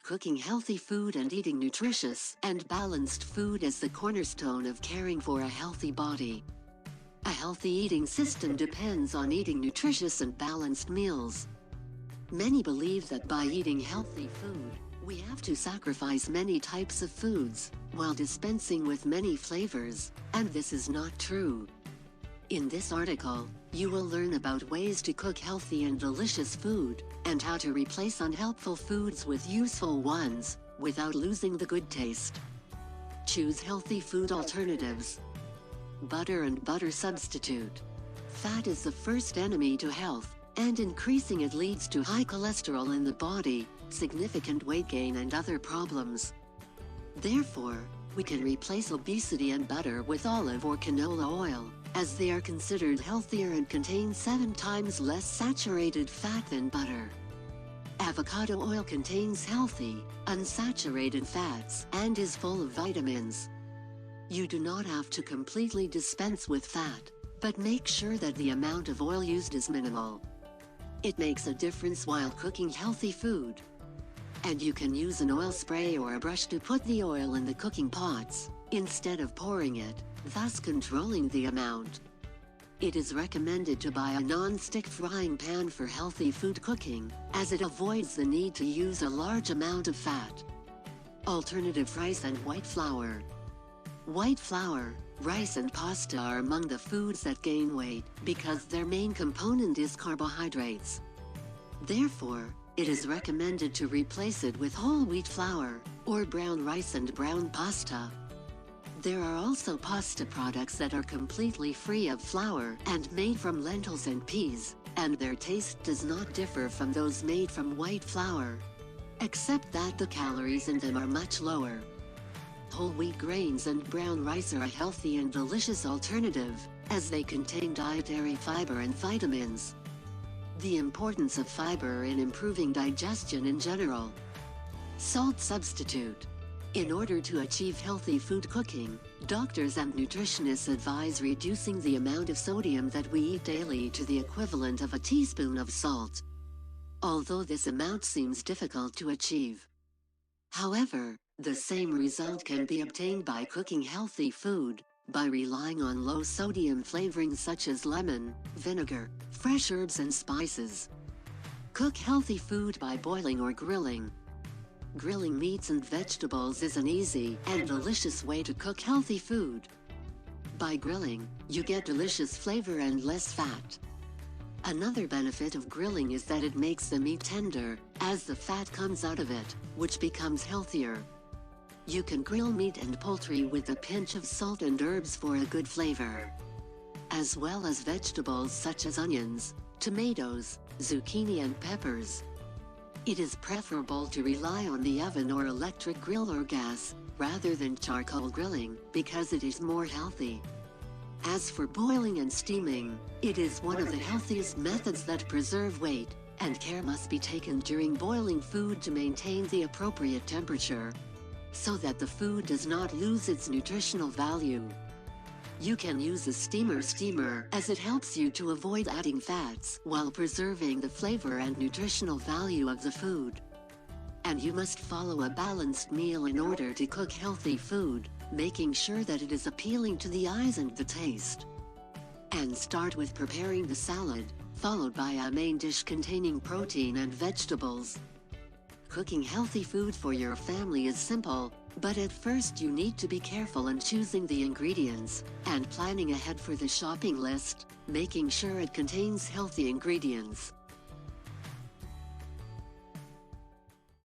cooking healthy food and eating nutritious and balanced food as the cornerstone of caring for a healthy body. A healthy eating system depends on eating nutritious and balanced meals. Many believe that by eating healthy food, we have to sacrifice many types of foods, while dispensing with many flavors, and this is not true. In this article, you will learn about ways to cook healthy and delicious food, and how to replace unhelpful foods with useful ones, without losing the good taste. Choose healthy food alternatives. Butter and butter substitute. Fat is the first enemy to health, and increasing it leads to high cholesterol in the body, significant weight gain and other problems. Therefore, we can replace obesity and butter with olive or canola oil, as they are considered healthier and contain 7 times less saturated fat than butter. Avocado oil contains healthy, unsaturated fats and is full of vitamins. You do not have to completely dispense with fat, but make sure that the amount of oil used is minimal. It makes a difference while cooking healthy food. And you can use an oil spray or a brush to put the oil in the cooking pots, instead of pouring it, thus controlling the amount. It is recommended to buy a non-stick frying pan for healthy food cooking, as it avoids the need to use a large amount of fat. Alternative rice and white flour. White flour, rice and pasta are among the foods that gain weight, because their main component is carbohydrates. Therefore, it is recommended to replace it with whole wheat flour, or brown rice and brown pasta. There are also pasta products that are completely free of flour and made from lentils and peas, and their taste does not differ from those made from white flour, except that the calories in them are much lower. Whole wheat grains and brown rice are a healthy and delicious alternative, as they contain dietary fiber and vitamins. The importance of fiber in improving digestion in general. Salt substitute. In order to achieve healthy food cooking, doctors and nutritionists advise reducing the amount of sodium that we eat daily to the equivalent of a teaspoon of salt. Although this amount seems difficult to achieve. However, the same result can be obtained by cooking healthy food, by relying on low-sodium flavorings such as lemon, vinegar, fresh herbs and spices. Cook healthy food by boiling or grilling. Grilling meats and vegetables is an easy and delicious way to cook healthy food. By grilling, you get delicious flavor and less fat. Another benefit of grilling is that it makes the meat tender, as the fat comes out of it, which becomes healthier. You can grill meat and poultry with a pinch of salt and herbs for a good flavor, as well as vegetables such as onions, tomatoes, zucchini and peppers. It is preferable to rely on the oven or electric grill or gas, rather than charcoal grilling, because it is more healthy. As for boiling and steaming, it is one of the healthiest methods that preserve weight, and care must be taken during boiling food to maintain the appropriate temperature, so that the food does not lose its nutritional value. You can use a steamer as it helps you to avoid adding fats while preserving the flavor and nutritional value of the food. And you must follow a balanced meal in order to cook healthy food, making sure that it is appealing to the eyes and the taste. And start with preparing the salad, followed by a main dish containing protein and vegetables. Cooking healthy food for your family is simple, but at first you need to be careful in choosing the ingredients, and planning ahead for the shopping list, making sure it contains healthy ingredients.